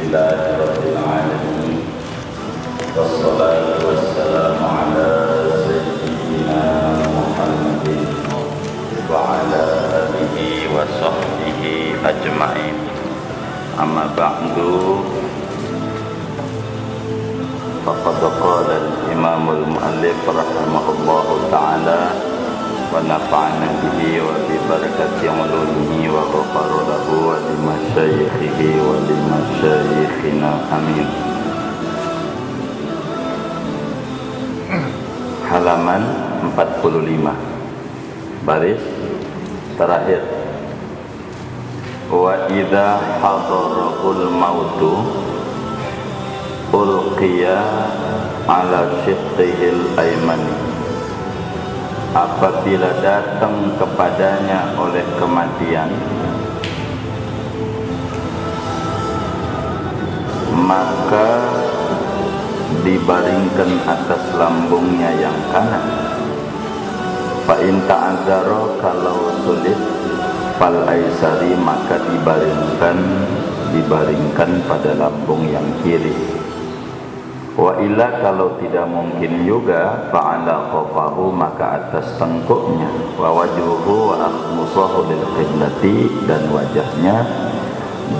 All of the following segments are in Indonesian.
Alhamdulillahi Rabbil Alamin. Wassalatu wassalamu ala Sayyidina Muhammadin wa ala alihi wa sahbihi ajma'in. Amma ba'du. Faqad qala al-Imam al-Mu'allif rahimahullahu ta'ala wa nafa'ana bihi wa bi barakati ulumihi wa ghafara lahu wa li masyayikhihi wa li masyayikhina amin. Halaman 45 baris terakhir. Wa idza hadarul mautu ulqiya ala shiqqihil aymani. Apabila datang kepadanya oleh kematian, maka dibaringkan atas lambungnya yang kanan. Fa in ta'adzara, kalau sulit, fal aisari, maka dibaringkan pada lambung yang kiri. Wa illa, kalau tidak mungkin juga, fa'ala qafahu, maka atas tengkuknya. Wa wajhuhu wa akhmusahu lil qiblati, dan wajahnya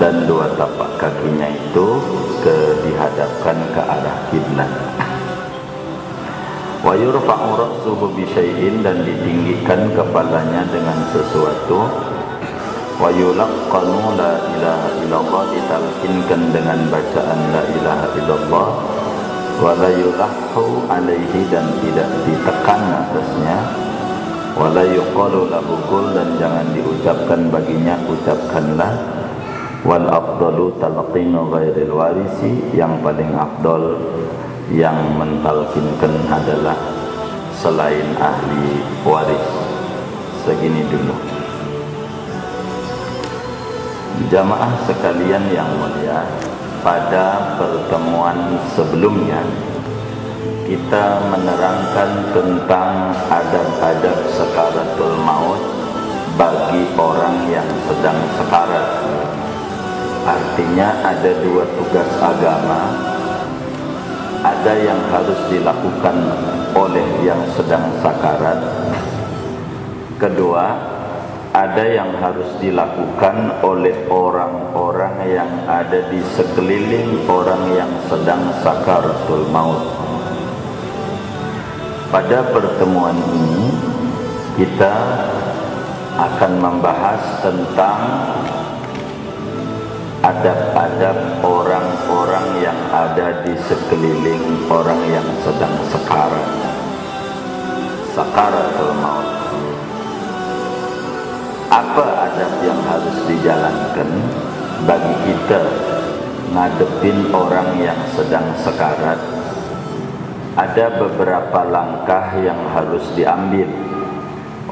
dan dua tapak kakinya itu dihadapkan ke arah kiblat. Wa yurfa'u ra'suhu bi syai'in, dan ditinggikan kepalanya dengan sesuatu. Wa yulaqqanu la ilaha illallah, ditalkinkan dengan bacaan la ilaha illallah. Wa la yulahu alaihi, dan tidak ditekan atasnya. Wa la yuqalu lahu qul, dan jangan diucapkan baginya ucapkanlah. Wal afdalu talqinu ghairil warisi, yang paling afdal yang mentalkinkan adalah selain ahli waris. Segini dulu. Jamaah sekalian yang mulia, pada pertemuan sebelumnya kita menerangkan tentang adab-adab sakaratul maut bagi orang yang sedang sekarat. Artinya ada dua tugas agama. Ada yang harus dilakukan oleh yang sedang sakarat. Kedua, ada yang harus dilakukan oleh orang-orang yang ada di sekeliling orang yang sedang sakaratul maut. Pada pertemuan ini kita akan membahas tentang adab-adab orang-orang yang ada di sekeliling orang yang sedang sakaratul maut. Apa adab yang harus dijalankan bagi kita ngadepin orang yang sedang sekarat? Ada beberapa langkah yang harus diambil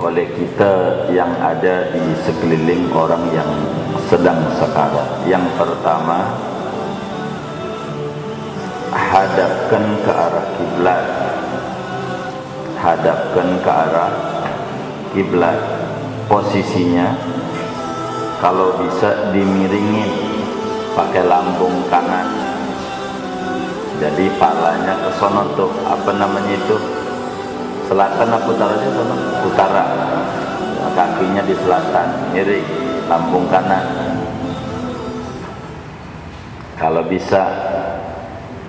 oleh kita yang ada di sekeliling orang yang sedang sekarat. Yang pertama, hadapkan ke arah kiblat. Hadapkan ke arah kiblat. Posisinya kalau bisa dimiringin pakai lambung kanan. Jadi palanya ke sono tuh, apa namanya itu? Selatan apa utaranya sono? Utara. Kakinya di selatan, miring, lambung kanan. Kalau bisa.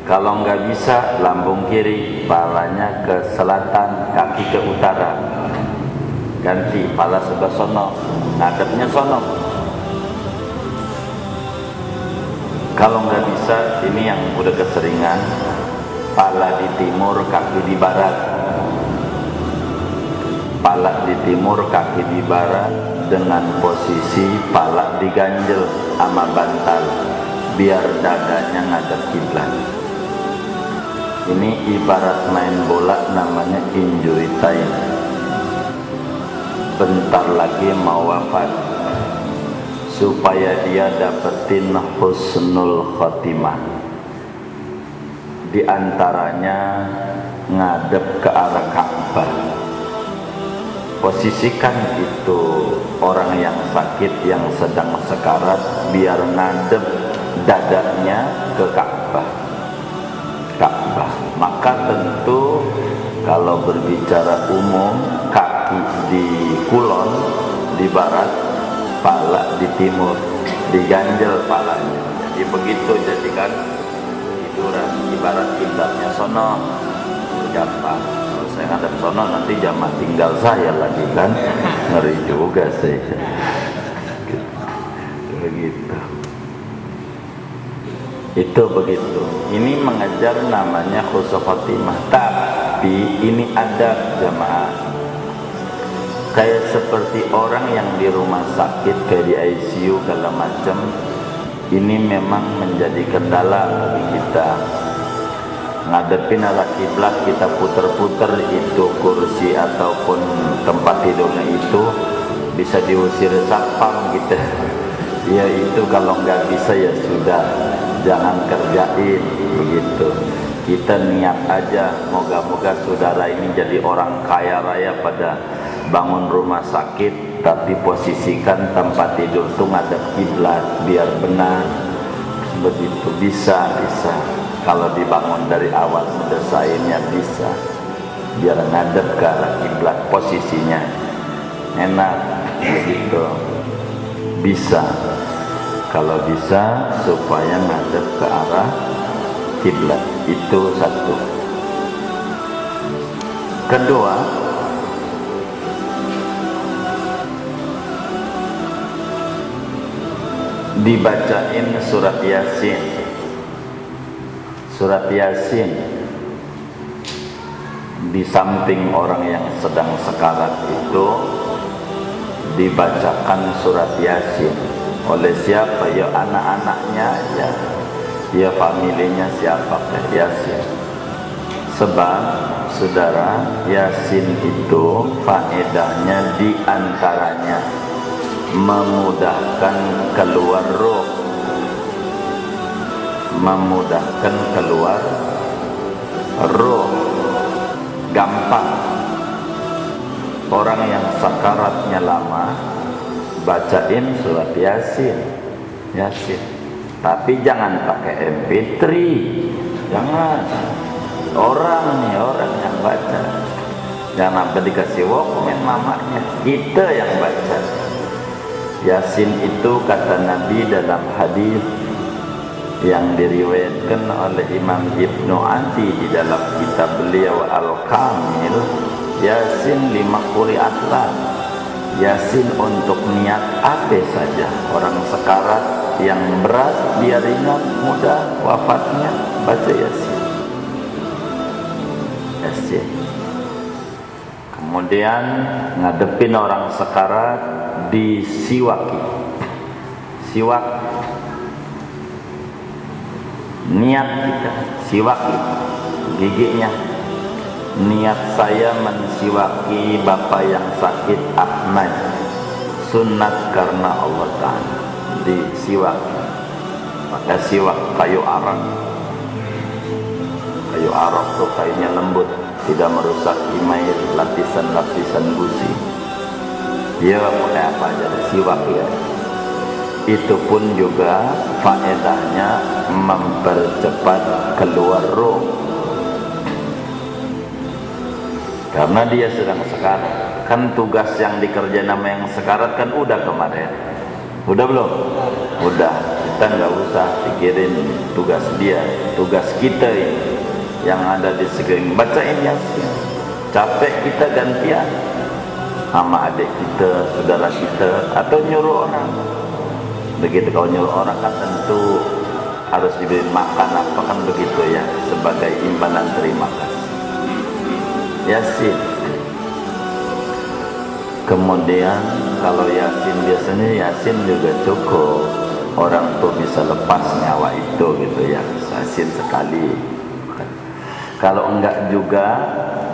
Kalau nggak bisa, lambung kiri, palanya ke selatan, kaki ke utara. Ganti, pala sebelah sono, ngadepnya sono. Kalau nggak bisa, ini yang udah keseringan, pala di timur, kaki di barat. Pala di timur, kaki di barat, dengan posisi pala diganjel sama bantal, biar dadanya ngadep kiblat. Ini ibarat main bola, namanya injury time. Bentar lagi mau wafat, supaya dia dapetin husnul khotimah. Di antaranya ngadep ke arah Ka'bah. Posisikan itu orang yang sakit, yang sedang sekarat, biar ngadep dadanya ke Ka'bah. Maka tentu kalau berbicara umum, kaki di kulon, di barat, pala di timur, diganjel palanya. Jadi begitu, jadikan tiduran ibarat kiblatnya sono, gampang. Kalau saya ngadep sono nanti jamaah tinggal saya lagi kan, ngeri juga sih. Begitu. Itu begitu. Ini mengejar namanya khusnul khotimah. Tapi ini adab jamaah. Kayak seperti orang yang di rumah sakit, kayak di ICU segala macam. Ini memang menjadi kendala bagi kita. Ngadepin arah kiblat, kita puter-puter itu kursi ataupun tempat tidurnya itu bisa diusir satpam kita. Ya itu kalau nggak bisa ya sudah, jangan kerjain begitu. Kita niat aja, moga-moga saudara ini jadi orang kaya raya pada bangun rumah sakit, tapi posisikan tempat tidur tuh ngadep kiblat biar benar. Begitu bisa. Kalau dibangun dari awal mendesainnya bisa, biar ngadep ke arah kiblat posisinya enak begitu. Bisa, kalau bisa supaya ngadep ke arah kiblat, itu satu. Kedua, dibacain surat Yasin. Surat Yasin di samping orang yang sedang sekarat itu dibacakan surat Yasin oleh siapa? Ya anak-anaknya aja, ya familinya siapa? Yasin. Sebab saudara, Yasin itu faedahnya diantaranya memudahkan keluar roh, memudahkan keluar roh, gampang. Orang yang sakaratnya lama, bacain surat Yasin. Tapi jangan pakai MP3, jangan. Orang yang baca, jangan sampai dikasih walkman mamanya, kita yang baca. Yasin itu kata Nabi dalam hadis yang diriwayatkan oleh Imam Ibnu Adi di dalam kitab beliau Al-Kamil, Yasin 5 qiraat. Yasin untuk niat apa saja. Orang sekarat yang berat, biar ringan, mudah wafatnya, baca Yasin. Kemudian ngadepin orang sekarat, disiwaki. Siwak, niat kita siwaki giginya. Niat saya mensiwaki bapak yang sakit Ahmad, sunat karena Allah Ta'ala. Disiwak, pakai siwak kayu arak. Kayu arak tuh kayunya lembut, tidak merusak imail, lapisan-lapisan gusi. Dia pakai apa aja, siwak ya. Itu pun juga faedahnya mempercepat keluar roh, karena dia sedang sekarat. Kan tugas yang dikerjain nama yang sekarat kan udah kemarin. Udah belum? Udah. Kita nggak usah pikirin tugas dia, tugas kita ini yang ada di sekeliling. Bacain Yasin. Capek kita gantian sama adik kita, saudara kita, atau nyuruh orang. Begitu, kalau nyuruh orang kan tentu harus diberi makan apa kan begitu ya, sebagai imbalan terima kasih. Yasin. Kemudian kalau Yasin, biasanya Yasin juga cukup, orang tuh bisa lepas nyawa itu gitu ya, Yasin sekali. Kalau enggak juga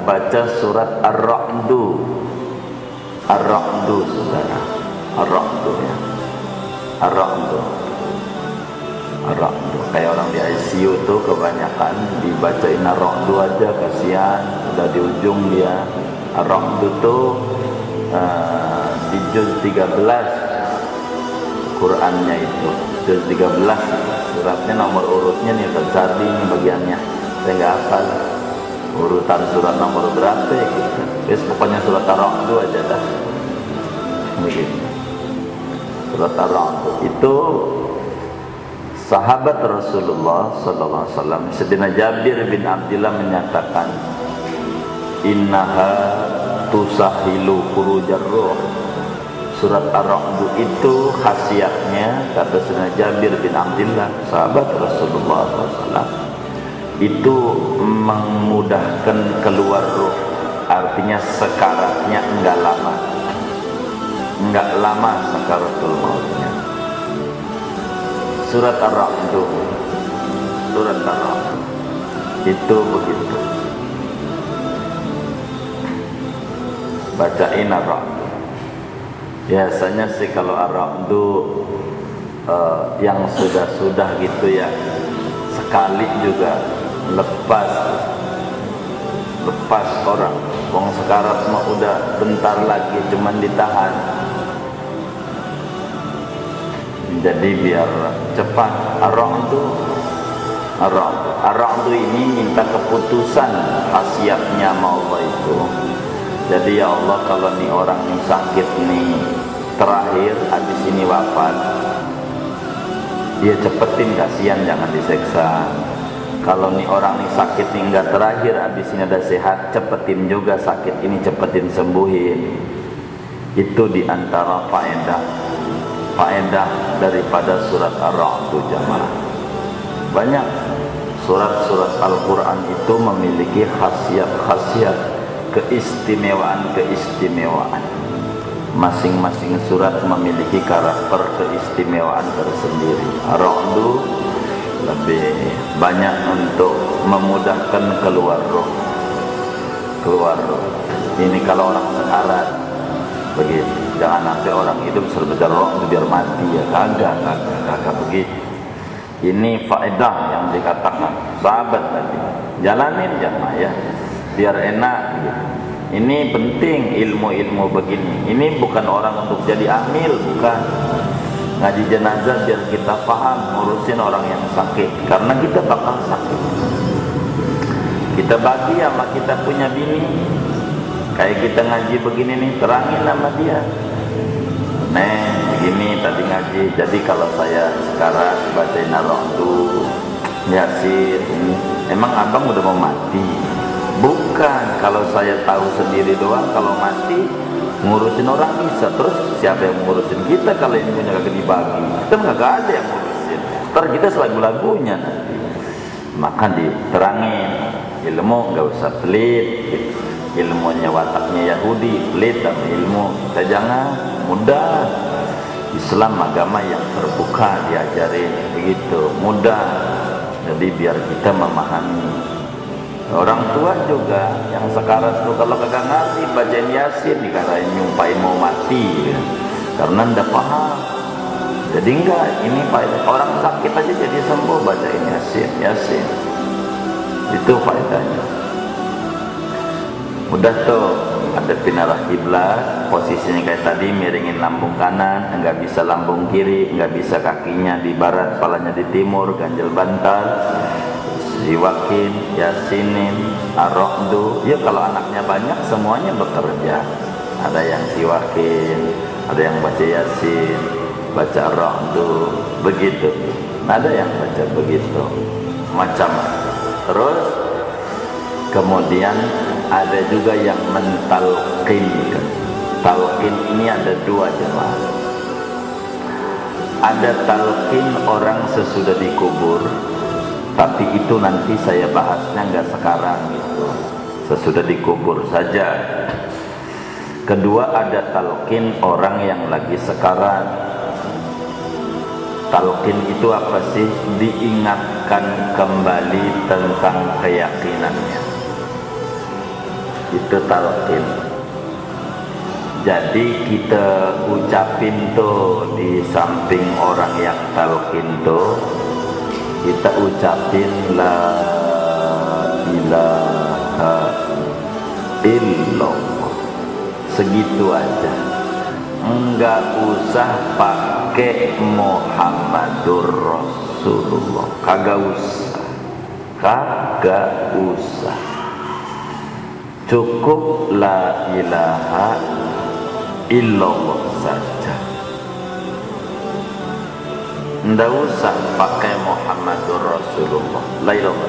baca surat Ar-Ra'du. Ar-Ra'du saudara, Ar-Ra'du ya, Ar-Ra'du. Ar-Ra'du kayak orang di ICU tuh kebanyakan dibacain Ar-Ra'du aja, kasihan udah di ujung dia. Ar-Ra'du tuh di juz 13 Qur'annya itu, juz 13 suratnya nomor urutnya nih Ustaz Sardi ini bagiannya saya nggak hafal urutan surat nomor berapa ya gitu. Terus pokoknya surat Ar-Ra'd aja dah begitu. Surat Ar-Ra'd itu sahabat Rasulullah sallallahu alaihi wasallam Sayyidina Jabir bin Abdullah menyatakan innaha tusahilu furujar ruh. Surat Ar-Ra'd itu khasiatnya kata Sayyidina Jabir bin Abdullah sahabat Rasulullah sallallahu alaihi wasallam itu memudahkan keluar ruh, artinya sekaratnya enggak lama sakaratul mautnya. Surat Ar-Ra'd itu begitu. Bacain Ar-Ra'd. Biasanya sih kalau Ar-Ra'd yang sudah gitu ya sekali juga lepas orang. Wong sekarat mah udah bentar lagi cuman ditahan. Jadi biar cepat. Ar-Ra'd ini minta keputusan khasiatnya sama Allah itu. Jadi ya Allah kalau nih orang nih sakit nih terakhir habis ini wafat, dia cepetin kasihan jangan diseksa. Kalau nih orang nih sakit nih enggak terakhir habis ini ada sehat, cepetin juga sakit ini cepetin sembuhin. Itu diantara faedah daripada surat Ar-Ra'd jamaah. Banyak surat-surat Al-Quran itu memiliki khasiat-khasiat, keistimewaan. Masing-masing surat memiliki karakter keistimewaan tersendiri. Ar-Ra'd lebih banyak untuk memudahkan keluar roh. Ini kalau orang sekarat begitu. Jangan sampai orang hidup serba roh itu biar mati ya, kagak begitu. Ini faedah yang dikatakan sahabat tadi. Jalanin jamaah ya, biar enak gitu. Ini penting ilmu-ilmu begini. Ini bukan orang untuk jadi amil, bukan. Ngaji jenazah biar kita paham ngurusin orang yang sakit, karena kita bakal sakit. Kita bagi sama kita punya bini, kayak kita ngaji begini nih, terangin sama dia. Begini tadi ngaji, jadi kalau saya sekarang bacain Ar-Ra'd Yasin, emang abang udah mau mati? Bukan, kalau saya tahu sendiri doang, kalau mati ngurusin orang bisa. Terus siapa yang ngurusin kita kalau ilmunya kagak dibagi? Kita nggak ada yang ngurusin. Ntar kita selagu-lagunya nanti. Maka diterangin ilmu nggak usah pelit. Ilmunya wataknya Yahudi, pelit sama ilmu. Kita jangan mudah. Islam agama yang terbuka diajarin begitu, mudah. Jadi biar kita memahami. Orang tua juga yang sekarat tuh kalau kagak ngerti bacain Yasin dikatain nyumpain mau mati ya. Karena ndak paham. Jadi enggak, ini orang sakit aja jadi sembuh bacain Yasin. Itu faedahnya. Udah tuh ada pinarah kiblat, posisinya kayak tadi miringin lambung kanan, enggak bisa lambung kiri, enggak bisa kakinya di barat, kepalanya di timur, ganjel bantal. Siwakin, Yasinin, Ar-Ra'd. Ya kalau anaknya banyak semuanya bekerja. Ada yang siwakin, ada yang baca Yasin, baca Ar-Ra'd, begitu. Ada yang baca begitu, macam-macam. Terus kemudian ada juga yang mentalqin. Talqin ini ada dua jemaah. Ada talqin orang sesudah dikubur, tapi itu nanti saya bahasnya nggak sekarang gitu, sesudah dikubur saja. Kedua ada talqin orang yang lagi sekarat. Talqin itu apa sih? Diingatkan kembali tentang keyakinannya. Itu talqin. Jadi kita ucapin tuh di samping orang yang talqin tuh, kita ucapin la ilaha illallah, segitu aja, enggak usah pakai Muhammadur Rasul. Rasulullah. Kagak usah, cukup la ilaha illallah saja. Nggak usah pakai Muhammadur Rasulullah. La ilaha.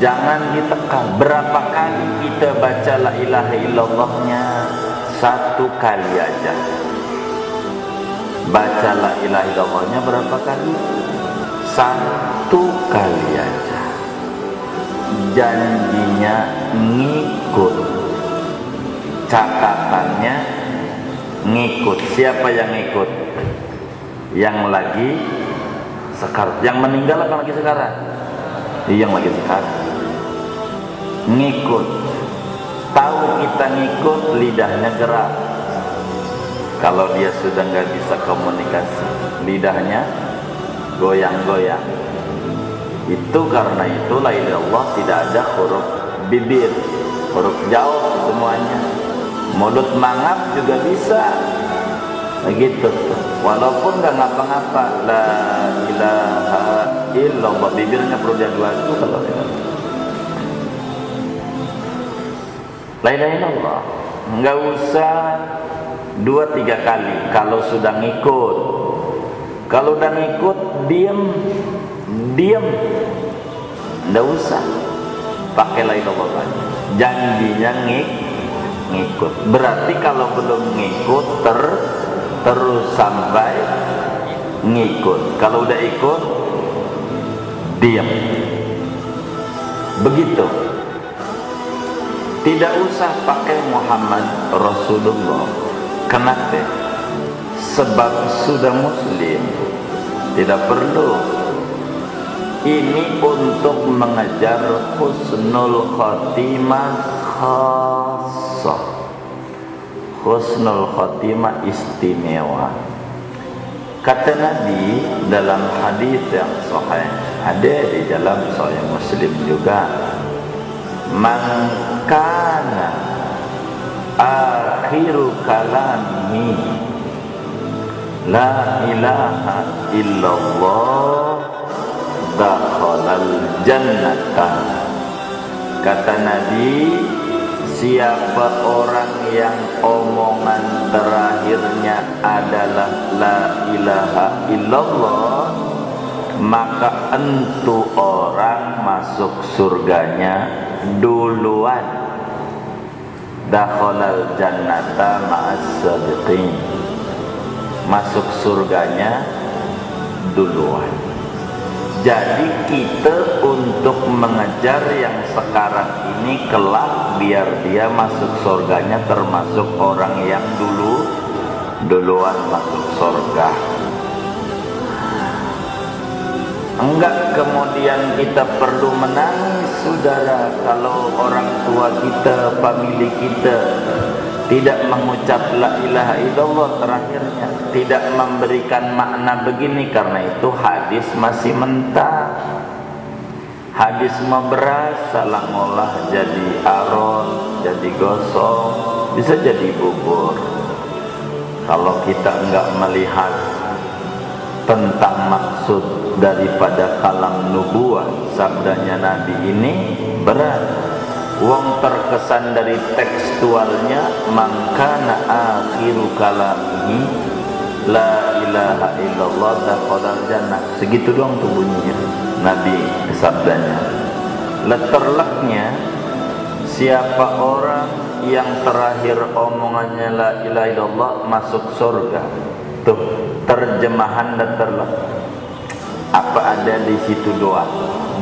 Jangan ditekan. Berapa kali kita baca la ilaha illallahnya? Satu kali aja. Baca la ilaha illallahnya berapa kali? Satu kali aja. Janjinya ngikut, catatannya ngikut. Siapa yang ngikut? Yang lagi sekarang. Yang meninggal apa lagi sekarang? Yang lagi sekarang. Ngikut. Tahu kita ngikut, lidahnya gerak. Kalau dia sudah nggak bisa komunikasi, lidahnya goyang-goyang. Itu karena itu la ilaha illallah tidak ada huruf bibir, huruf jauh semuanya. Mulut mangap juga bisa, begitu. Walaupun nggak ngapa-ngapa, la ilaha illallah, bibirnya perlu diadu-adu kalau la ilaha illallah. Nggak usah 2-3 kali kalau sudah ngikut. Kalau udah ngikut, diam, nggak usah pakai la ilaha illallah. Janjinya ngikut. Berarti kalau belum ngikut terus sampai ngikut. Kalau udah ikut, diam. Begitu. Tidak usah pakai Muhammad Rasulullah. Kenapa? Sebab sudah muslim. Tidak perlu. Ini untuk mengejar husnul khotimah khassah. Husnul khotimah istimewa. Kata Nabi dalam hadis yang sahih, ada di dalam Sahih Muslim juga, man kana akhiru kalami la ilaha illallah dakhalal jannata. Kata Nabi, siapa orang yang omongan terakhirnya adalah la ilaha illallah, maka entu orang masuk surganya duluan. Dakhalal jannata ma'as sabiqin, masuk surganya duluan. Jadi kita untuk mengejar yang sekarang ini kelak biar dia masuk surganya termasuk orang yang duluan masuk surga. Enggak kemudian kita perlu menangis, saudara, kalau orang tua kita, famili kita tidak mengucap la ilaha illallah terakhirnya, tidak memberikan makna begini. Karena itu hadis masih mentah, hadis mau beras, salah ngolah jadi aron, jadi gosong, bisa jadi bubur. Kalau kita enggak melihat tentang maksud daripada kalam nubuah sabdanya Nabi ini, berat. Wong terkesan dari tekstualnya, mangkana akhiru kalamihi la ilaha illallah dakhalal jannah. Segitu doang tuh bunyinya Nabi sabdanya. Letterleknya, siapa orang yang terakhir omongannya la ilaha illallah masuk surga. Tuh terjemahan letterlek. Apa ada di situ doang,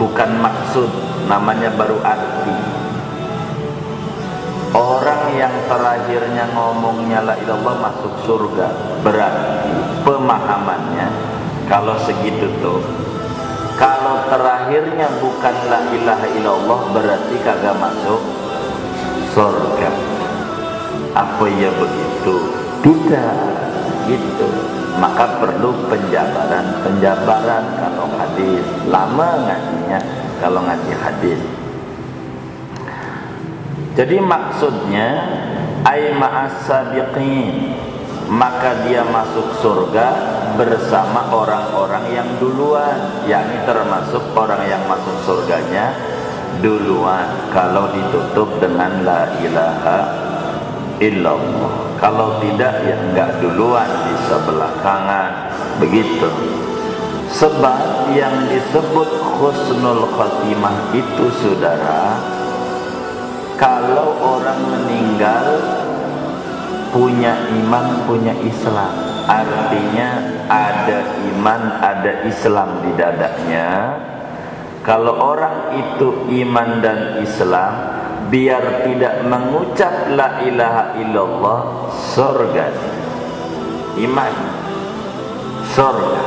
bukan maksud, namanya baru arti. Orang yang terakhirnya ngomongnya la ilallah masuk surga, berarti pemahamannya kalau segitu tuh, kalau terakhirnya bukan la ilaha illallah berarti kagak masuk surga. Apa ya begitu? Tidak gitu. Maka perlu penjabaran kalau hadis. Lama ngajinya kalau ngaji hadis. Jadi maksudnya ay ma'as sabiqin, maka dia masuk surga bersama orang-orang yang duluan, yakni termasuk orang yang masuk surganya duluan kalau ditutup dengan la ilaha illallah. Kalau tidak ya enggak duluan, bisa belakangan, begitu. Sebab yang disebut husnul khatimah itu, saudara, kalau orang meninggal punya iman, punya Islam, artinya ada iman, ada Islam di dadanya. Kalau orang itu iman dan Islam, biar tidak mengucap la ilaha illallah, surga. Iman, surga,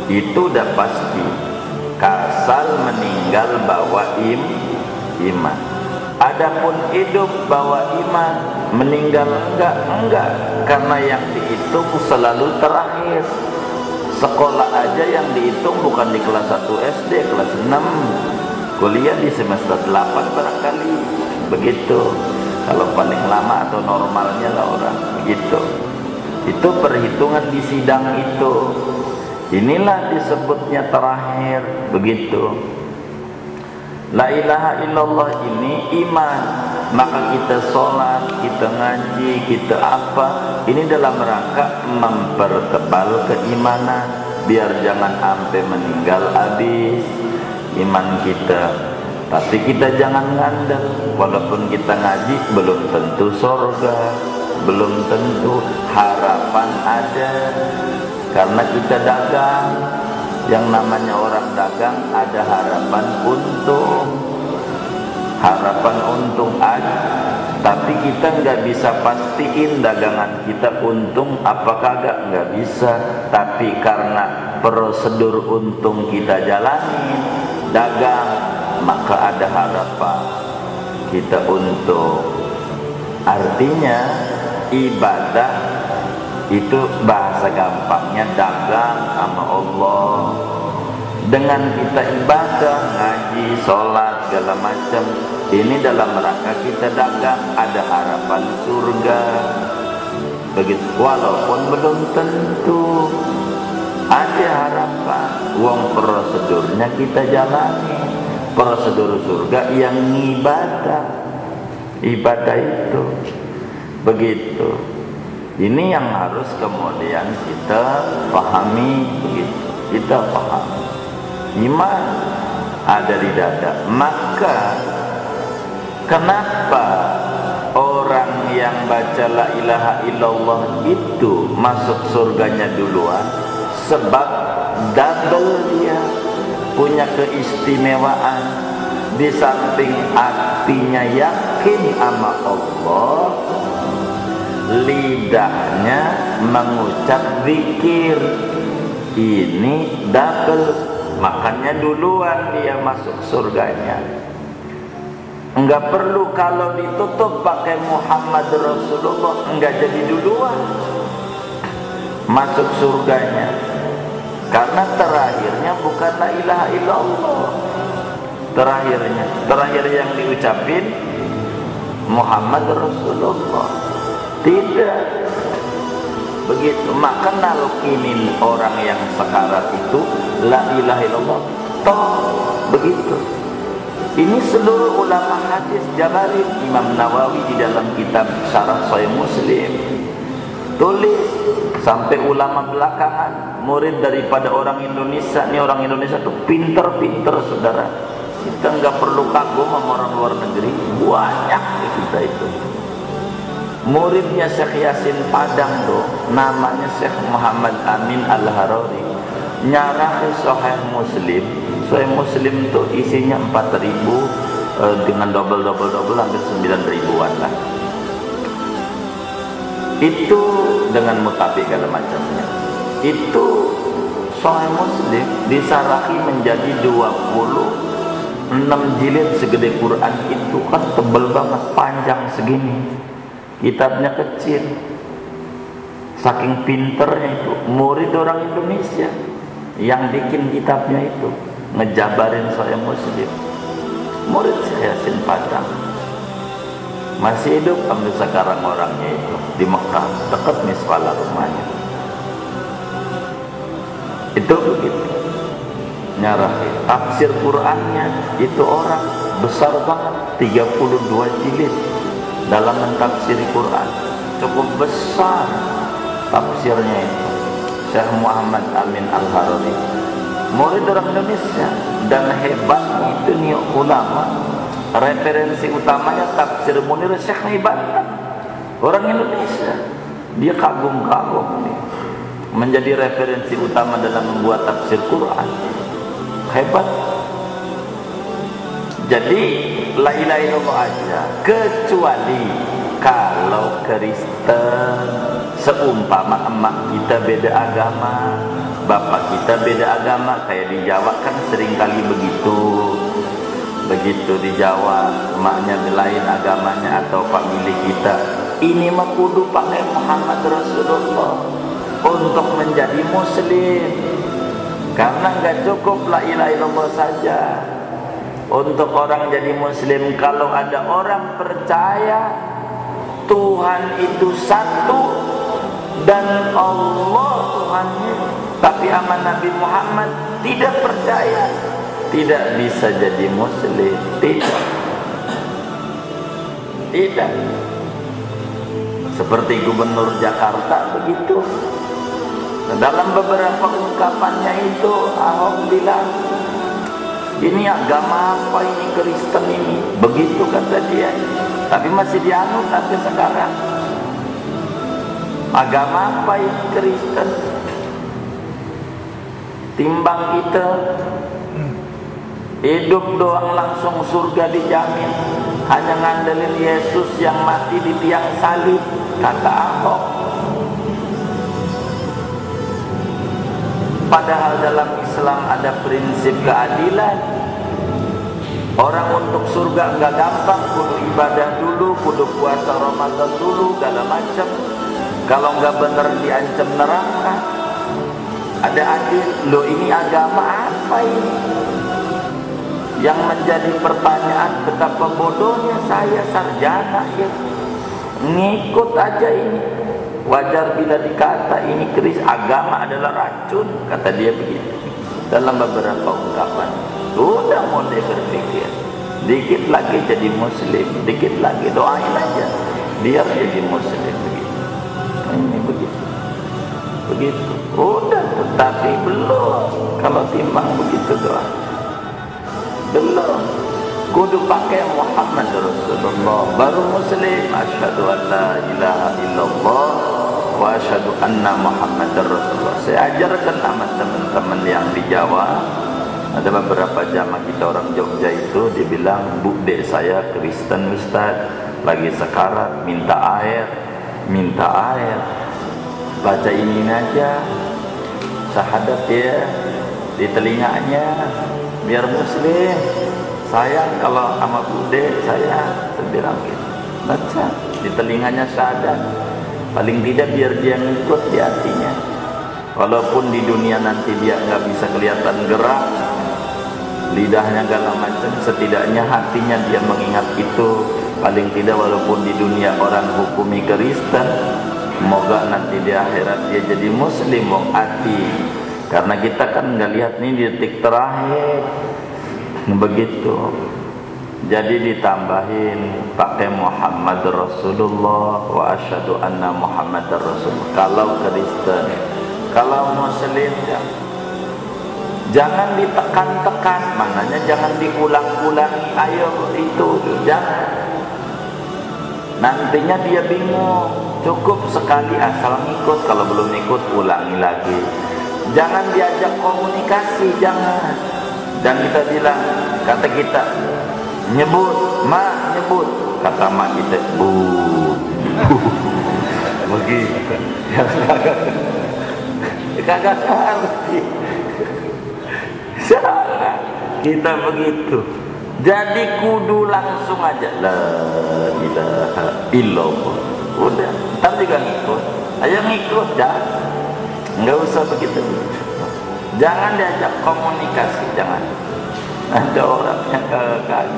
itu udah pasti. Kasal meninggal bawa iman. Adapun hidup bawa iman, meninggal enggak, karena yang dihitung selalu terakhir. Sekolah aja yang dihitung bukan di kelas 1 SD, kelas 6, kuliah di semester 8 barangkali, begitu. Kalau paling lama atau normalnya lah orang, begitu. Itu perhitungan di sidang itu. Inilah disebutnya terakhir, begitu. La ilaha illallah ini iman. Maka kita sholat, kita ngaji, kita apa, ini dalam rangka mempertebal keimanan, biar jangan sampai meninggal habis iman kita. Tapi kita jangan ngandel, walaupun kita ngaji belum tentu surga, belum tentu. Harapan ada, karena kita dagang. Yang namanya orang dagang ada harapan untung, harapan untung ada. Tapi kita nggak bisa pastiin dagangan kita untung apa kagak, nggak bisa. Tapi karena prosedur untung kita jalani dagang, maka ada harapan kita untung. Artinya ibadah itu bahasa gampangnya dagang sama Allah. Dengan kita ibadah, ngaji, sholat, segala macam, ini dalam rangka kita dagang, ada harapan surga. Begitu, walaupun belum tentu, ada harapan. Uang prosedurnya kita jalani, prosedur surga yang ibadah itu, begitu. Ini yang harus kemudian kita pahami, begitu. Kita pahami. Iman ada di dada. Maka kenapa orang yang baca la ilaha illallah itu masuk surganya duluan? Sebab double dia punya keistimewaan. Di samping hatinya yakin sama Allah, lidahnya mengucap zikir. Ini double, makanya duluan dia masuk surganya. Enggak perlu kalau ditutup pakai Muhammad Rasulullah, enggak jadi duluan masuk surganya. Karena terakhirnya bukan la ilaha illallah, terakhir yang diucapin Muhammad Rasulullah. Tidak begitu. Maka nalkinin orang yang sekarat itu la ilaha illallah, toh begitu. Ini seluruh ulama hadis jabarin. Imam Nawawi di dalam kitab Syarah Sahih Muslim tulis, sampai ulama belakangan murid daripada orang Indonesia. Ini orang Indonesia tuh pinter-pinter, saudara. Kita nggak perlu kagum sama orang luar negeri, banyak kita itu. Muridnya Syekh Yasin Padang tuh namanya Syekh Muhammad Amin Al-Harari, nyarah Sahih Muslim. Sahih Muslim tuh isinya 4.000 dengan double hampir 9.000-an lah. Itu dengan mutabik segala macamnya. Itu Sahih Muslim disarahi menjadi 26 jilid segede Quran. Itu kan tebel banget, panjang segini. Kitabnya kecil. Saking pinternya itu murid orang Indonesia yang bikin kitabnya itu, ngejabarin Sahih Muslim. Murid Syekh Yasin Padang masih hidup sampai sekarang orangnya itu di Mekah, dekat misfala rumahnya. Itu begitu. Nyarah tafsir Qur'annya itu orang besar banget, 32 jilid dalam mentafsiri Quran, cukup besar tafsirnya itu. Syekh Muhammad Amin Al-Harari, murid orang Indonesia, dan hebatnya itu nih ulama, referensi utamanya tafsir Munir Syekh Ibatan, orang Indonesia. Dia kagum-kagum nih, menjadi referensi utama dalam membuat tafsir Quran. Hebat. Jadi la ilaha illallah aja, kecuali kalau Kristen, seumpama emak kita beda agama, bapak kita beda agama, kayak di Jawa kan sering kali begitu di Jawa, emaknya lain agamanya atau famili kita, ini mah kudu pakai Muhammad Rasulullah untuk menjadi muslim, karena nggak cukup la ilaha illallah saja. Untuk orang jadi muslim, kalau ada orang percaya Tuhan itu satu dan Allah Tuhannya, tapi sama Nabi Muhammad tidak percaya, tidak bisa jadi muslim. Tidak. Seperti Gubernur Jakarta begitu. Dalam beberapa ungkapannya itu Ahok bilang, ini agama apa ini, Kristen ini, begitu kata dia. Tapi masih dianut sampai sekarang. Agama apa ini, Kristen? Timbang kita hidup doang langsung surga dijamin, hanya ngandelin Yesus yang mati di tiang salib, kata Ahok. Padahal dalam Islam ada prinsip keadilan. Orang untuk surga enggak gampang, kudu ibadah dulu, kudu puasa Ramadan dulu, segala macam. Kalau enggak benar diancam neraka. Ada adil. Loh, ini agama apa ini? Yang menjadi pertanyaan, betapa bodohnya saya sarjana ya, ngikut aja ini. Wajar bila dikata ini agama adalah racun, kata dia begitu dalam beberapa ungkapan. Sudah mulai berpikir, dikit lagi jadi muslim, dikit lagi doain aja biar jadi muslim, begitu. Ini begitu. Udah, tetapi belum. Kalau timbang begitu doa, belum. Kudu pakai Muhammad Rasulullah baru muslim. Asyhadu an la ilaha illallah wa asyhadu anna Muhammadar Rasulullah. Saya ajarkan sama teman-teman yang di Jawa. Ada beberapa jamaah kita orang Jogja itu, dia bilang, "Bu, dek saya Kristen Ustaz, lagi sekarat, minta air. Baca ini aja, syahadat ya di telinganya, biar muslim. Sayang kalau sama bude saya bilang gitu, baca di telinganya syahadat, paling tidak biar dia ngikut di hatinya. Walaupun di dunia nanti dia nggak bisa kelihatan gerak, lidahnya segala macam, setidaknya hatinya dia mengingat itu. Paling tidak walaupun di dunia orang hukumi Kristen, semoga nanti di akhirat dia jadi muslim wong hati. Karena kita kan nggak lihat nih di detik terakhir." Begitu. Jadi ditambahin pakai Muhammad Rasulullah wa asyhadu anna Muhammadar Rasulullah. Kalau Kristen, kalau Muslim jangan ditekan-tekan, maknanya jangan diulang-ulangi. Ayo itu, jangan. Nantinya dia bingung. Cukup sekali asal ngikut, kalau belum ikut ulangi lagi. Jangan diajak komunikasi, jangan. Dan kita bilang, kata kita nyebut, mak nyebut, kata mak kita bu, begitu. Kagak ngerti. Salah kita begitu. Jadi kudu langsung aja la ilaha illallah. Udah, ntar juga ngikut. Ayo ngikut, jangan. Nggak usah begitu. Jangan diajak komunikasi, jangan. Ada orang yang kagak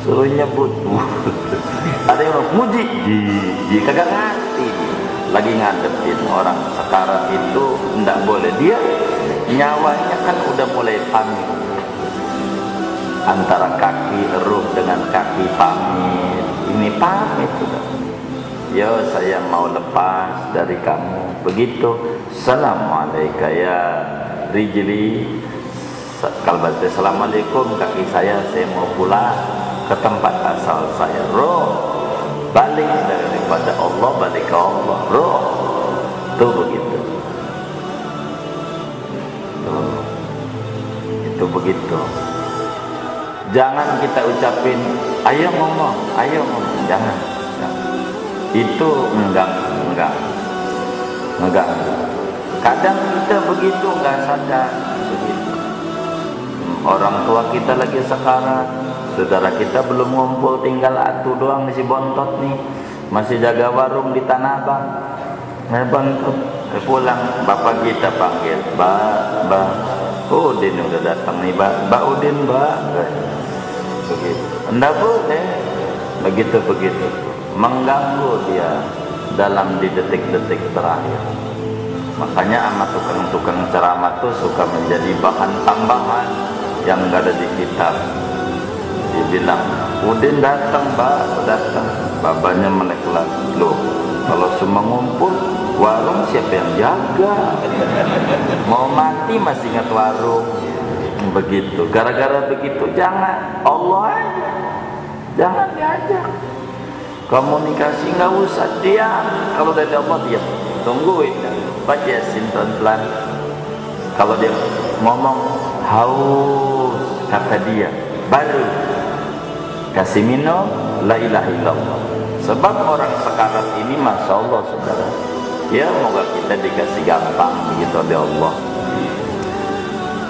suruh nyebut, ada yang muji, kagak ngerti. Lagi ngadepin orang sekarat itu, nggak boleh dia nyawanya kan udah mulai pamit. Antara kaki ruh dengan kaki pamit. Ini pamit sudah. Ya saya mau lepas dari kamu. Begitu. Assalamualaikum ya rijli. Kalau baca assalamualaikum kaki saya mau pulang ke tempat asal saya. Roh balik daripada Allah, balik ke Allah. Roh itu begitu. Itu begitu. Jangan kita ucapin ayo ngomong, jangan. Itu enggak. Kadang kita begitu enggak sadar begitu. Orang tua kita lagi sekarat, saudara kita belum ngumpul, tinggal atu doang si bontot nih, masih jaga warung di Tanah Abang. Bontot pulang, bapak kita panggil, Mbak Udin udah datang nih, Mbak Udin, Mbak. Begitu. Enggak boleh begitu mengganggu dia dalam di detik-detik terakhir. Makanya sama tukang-tukang ceramah tuh suka menjadi bahan tambahan yang enggak ada di kitab. Dia bilang Udin datang, Mbak datang. Babanya melek lagi, loh kalau semua ngumpul warung siapa yang jaga? Mau mati masih ingat warung. Begitu, gara-gara begitu jangan Allah aja, jangan diajak komunikasi, nggak usah diam. Kalau dari Allah diam, tungguin, baca Yasin pelan-pelan. Kalau dia ngomong haus kata dia, baru kasih minum la ilaha illallah. Sebab orang sekarat ini masya Allah saudara, ya moga kita dikasih gampang begitu oleh Allah.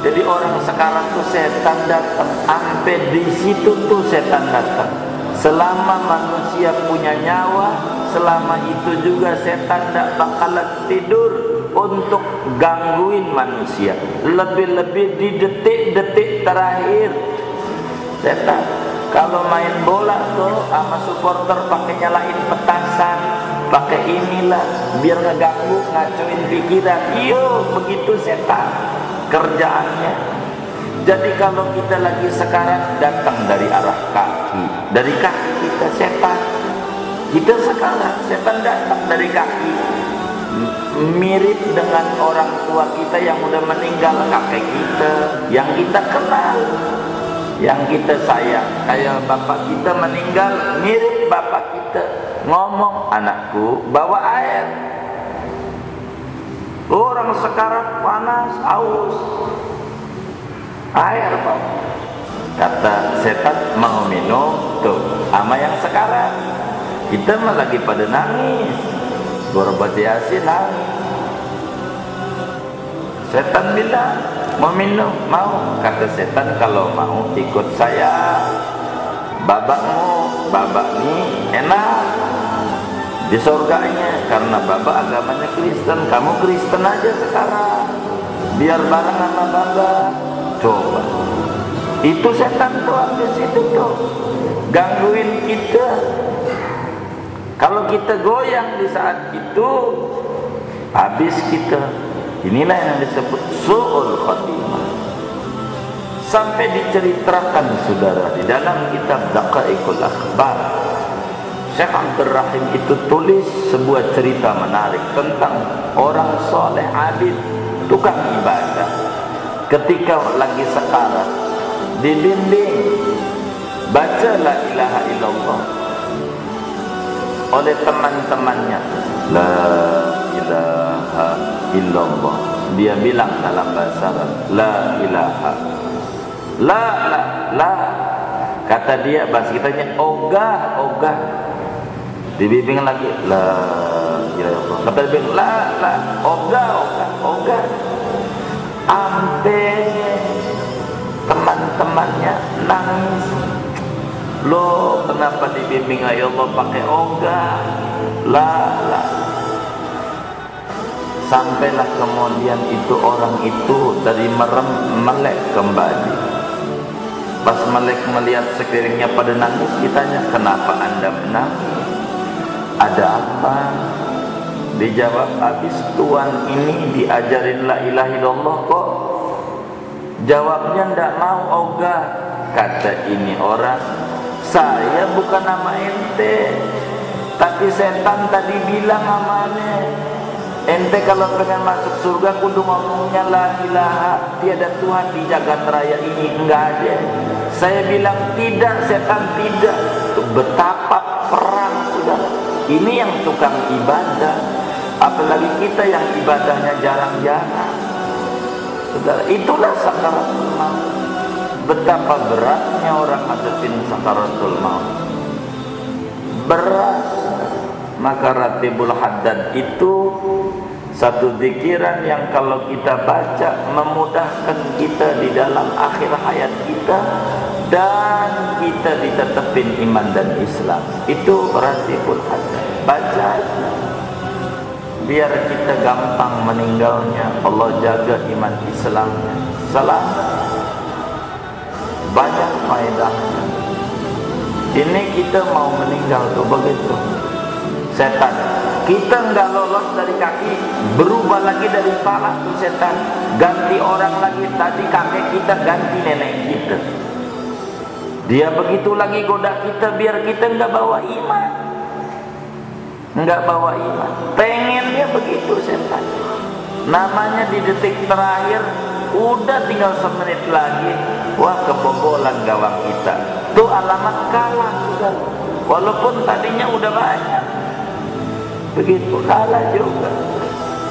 Jadi orang sekarang tuh setan datang, sampai di situ tuh setan datang. Selama manusia punya nyawa, selama itu juga setan tidak bakalan tidur untuk gangguin manusia. Lebih-lebih di detik-detik terakhir. Setan kalau main bola tuh sama supporter pakai nyalain petasan, pakai inilah biar ngeganggu, ngacoin pikiran. Iyo begitu setan kerjaannya. Jadi kalau kita lagi sekarang datang dari arah kaki, dari kaki kita setan. Kita sekarang setan datang dari kaki. Mirip dengan orang tua kita yang udah meninggal, kakek kita yang kita kenal, yang kita sayang. Kayak bapak kita meninggal, mirip bapak kita. Ngomong, anakku bawa air. Orang sekarat panas, haus, air Pak. Kata setan mau minum tuh sama yang sekarat. Kita mah lagi pada nangis, berobat Yasin nangis. Setan bilang mau minum, mau. Kata setan kalau mau ikut saya, babak nih enak di surganya, karena Baba agamanya Kristen, kamu Kristen aja sekarang, biar bareng sama Baba. Coba, itu setan tuh habis itu tuh gangguin kita. Kalau kita goyang di saat itu, habis kita. Inilah yang disebut su'ul khatimah. Sampai diceritakan saudara di dalam kitab Daqaiqul Akhbar, Syekh Abdul Rahim itu tulis sebuah cerita menarik tentang orang soleh abid, tukang ibadah. Ketika lagi sekarat, dibimbing baca la ilaha illallah oleh teman-temannya. La ilaha illallah. Dia bilang dalam bahasa Arab, la ilaha. La. Kata dia bahasa kitanya ogah. Dibimbing lagi la ilaha illallah. Kata dia la ogah. Sampai teman-temannya nangis. Loh, kenapa dibimbing ya Allah pakai ogah? La. Sampailah kemudian itu orang itu dari merem melek kembali. Pas melek melihat sekelilingnya pada nangis, ditanya, kenapa anda menangis? Ada apa? Dijawab, habis tuan ini diajarin la ilaha illallah kok Jawabnya ndak mau ogah. Kata ini orang, saya bukan nama ente, tapi setan tadi bilang namanya. Ente kalau pengen masuk surga kudu ngomongnya la ilaha, tiada Tuhan di jagat raya ini, enggak ada. Saya bilang tidak, setan tidak. Betapa perang, saudara. Ini yang tukang ibadah, apalagi kita yang ibadahnya jarang-jarang. Saudara, itulah sakaratul maut. Betapa beratnya orang hadapin sakaratul maut. Berat. Maka Ratibul Haddad itu satu zikiran yang kalau kita baca memudahkan kita di dalam akhir hayat kita, dan kita ditetapin iman dan Islam. Itu Ratibul Haddad. Baca biar kita gampang meninggalnya. Allah jaga iman Islamnya, selamat, banyak faedahnya. Ini kita mau meninggal tuh begitu. Setan, kita nggak lolos dari kaki, berubah lagi dari kepala tuh setan, ganti orang lagi. Tadi kakek kita ganti nenek kita. Dia begitu lagi goda kita biar kita nggak bawa iman. Enggak bawa iman, pengennya begitu setan. Namanya di detik terakhir, udah tinggal semenit lagi, wah kebobolan gawang kita. Tuh alamat kalah sudah. Walaupun tadinya udah banyak, begitu kalah juga.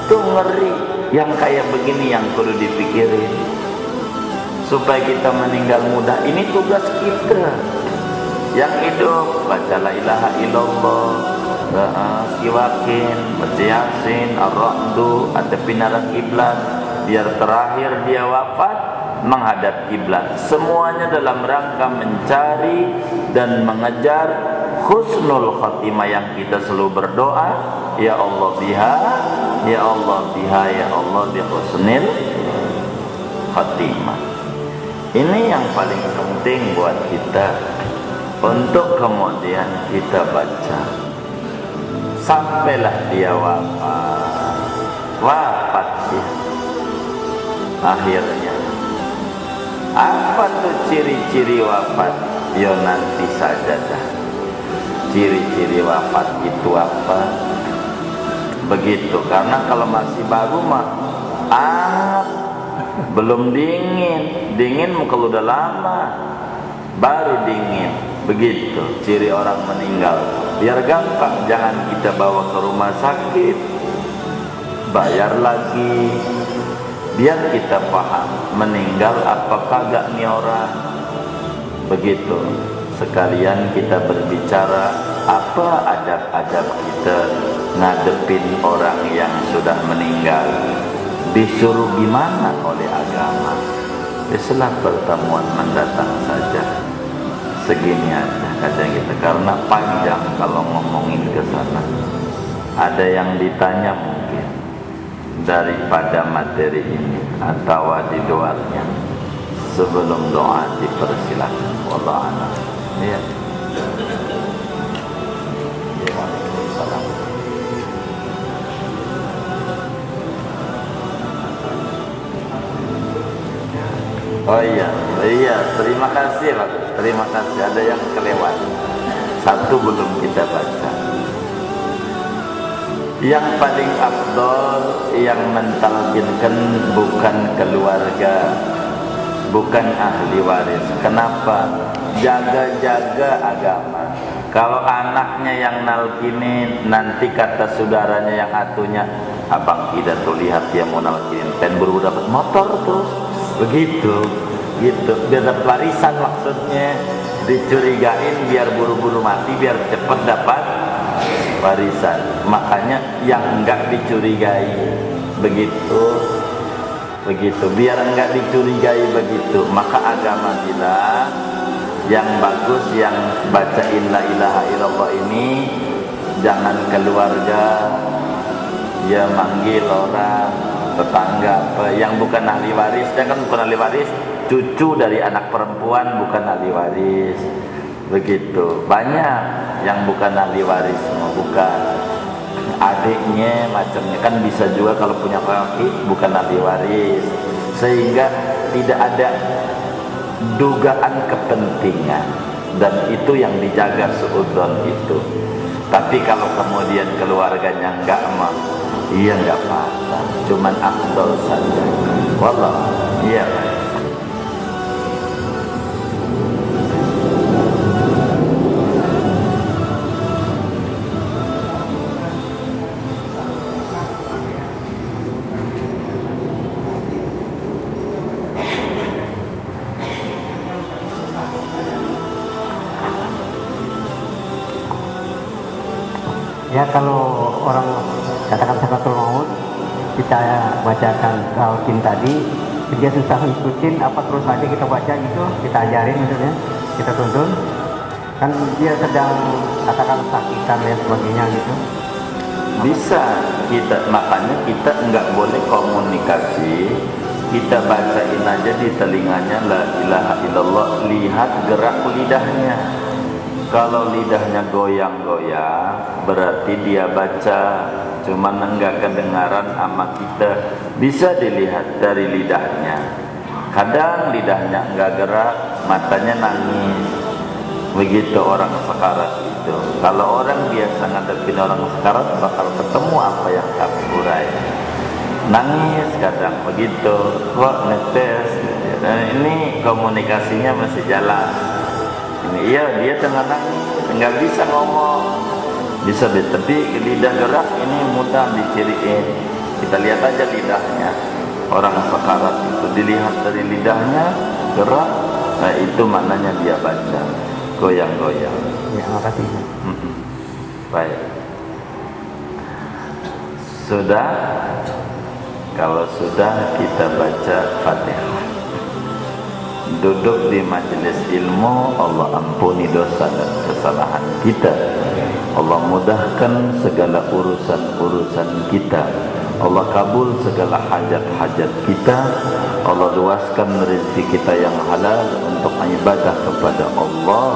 Tuh ngeri. Yang kayak begini yang perlu dipikirin supaya kita meninggal mudah. Ini tugas kita. Yang hidup baca la ilaha illallah, siwakin, baca yasin, ar-ra'du, hadapin arah kiblat, biar terakhir dia wafat menghadap kiblat. Semuanya dalam rangka mencari dan mengejar husnul khatimah yang kita selalu berdoa, ya Allah biha, ya Allah biha, ya Allah bi husnil khatimah. Ini yang paling penting buat kita untuk kemudian kita baca sampailah dia wafat dia. Akhirnya apa tuh ciri-ciri wafat? Ya nanti saja dah. Ciri-ciri wafat itu apa? Begitu, karena kalau masih baru mah anget, belum dingin kalau udah lama baru dingin. Begitu ciri orang meninggal. Biar gampang, jangan kita bawa ke rumah sakit, bayar lagi. Biar kita paham meninggal apa kagak nih orang. Begitu. Sekalian kita berbicara apa adab-adab kita ngadepin orang yang sudah meninggal. Disuruh gimana oleh agama. Setelah pertemuan mendatang saja. Segini aja kadang kita, karena panjang kalau ngomongin ke sana. Ada yang ditanya mungkin daripada materi ini atau di doanya. Sebelum doa dipersilakan. Wallahu a'lam. Ya. Waalaikumsalam. Oh iya, terima kasih Pak. Terima kasih. Ada yang kelewat. Satu belum kita baca. Yang paling afdol yang mentalkinkan bukan keluarga, bukan ahli waris. Kenapa? Jaga-jaga agama. Kalau anaknya yang nalkinin, nanti kata saudaranya yang atunya, abang kita tuh lihat dia mau nalkinin, pen baru dapat motor tuh. Begitu, gitu. Biar dapat warisan maksudnya, dicurigain biar buru-buru mati, biar cepat dapat warisan. Makanya yang enggak dicurigai, begitu, biar enggak dicurigai begitu. Maka agama bilang yang bagus, yang bacain la ilaha illallah ini jangan keluarga, ya manggil orang tetangga yang bukan ahli waris. Dia kan bukan ahli waris, cucu dari anak perempuan bukan ahli waris. Begitu, banyak yang bukan ahli waris, bukan adiknya macamnya, kan bisa juga kalau punya kaki bukan ahli waris. Sehingga tidak ada dugaan kepentingan, dan itu yang dijaga suudzon itu. Tapi kalau kemudian keluarganya enggak mau, iya enggak apa-apa, cuman afdal saja. Wallah, iya. Ya, kalau orang katakan sakaratul maut, kita bacakan talqin tadi, dia susah ngikutin apa terus aja kita baca gitu, kita ajarin maksudnya, kita tuntun. Kan dia sedang katakan sakitan dan sebagainya gitu. Bisa kita, makanya kita enggak boleh komunikasi, kita bacain aja di telinganya la ilaha illallah, lihat gerak lidahnya. Kalau lidahnya goyang-goyang, berarti dia baca, cuman enggak kedengaran sama kita. Bisa dilihat dari lidahnya. Kadang lidahnya enggak gerak, matanya nangis. Begitu orang sekarat itu. Kalau orang biasa ngadepin orang sekarat, bakal ketemu apa yang kami urai. Nangis kadang begitu, kok netes. Dan ini komunikasinya masih jalan. Iya, dia tengah nangis, nggak bisa ngomong, bisa tapi lidah gerak ini mudah diciriin. Kita lihat aja lidahnya orang sekarat itu, dilihat dari lidahnya gerak, nah itu maknanya dia baca, goyang-goyang. Ya, makasih. Baik, sudah. Kalau sudah, kita baca Fatihah. Duduk di majelis ilmu, Allah ampuni dosa dan kesalahan kita. Allah mudahkan segala urusan-urusan kita. Allah kabul segala hajat-hajat kita. Allah luaskan rezeki kita yang halal untuk ibadah kepada Allah.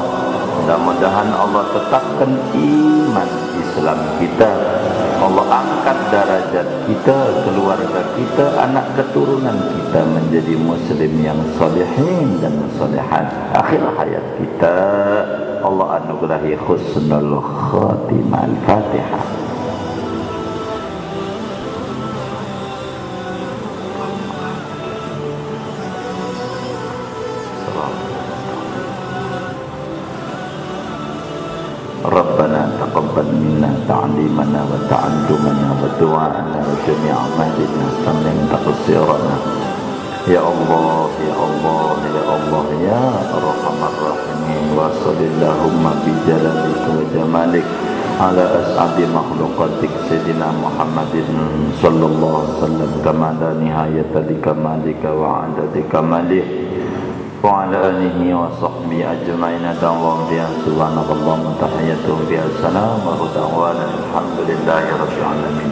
Mudah-mudahan Allah tetapkan iman Islam kita. Allah angkat derajat kita, keluarga kita, anak keturunan kita menjadi muslim yang salihin dan salihat. Akhir hayat kita Allah anugerahi husnul khatimah. Al-Fatihah. Rabbana taqabbal minna ta'limana wa ta'allumana wa du'ana wa jami'a amalina samlim taqsirana. Ya Allah, ya Allah, ya Allah, ya Arhamar Rahimin. Wa sallallahumma bi jalalika wa jamalik ala as'adi makhluqatik Sayyidina Muhammadin sallallahu alaihi wasallam kama la nihayata li kamalika wa adadi kamalih wa ala alihi wa sahbihi ajma'in. Da'wahum biha subhanakallahumma tahiyyatuhum biha salam wa da'wana alhamdulillahi rabbil alamin.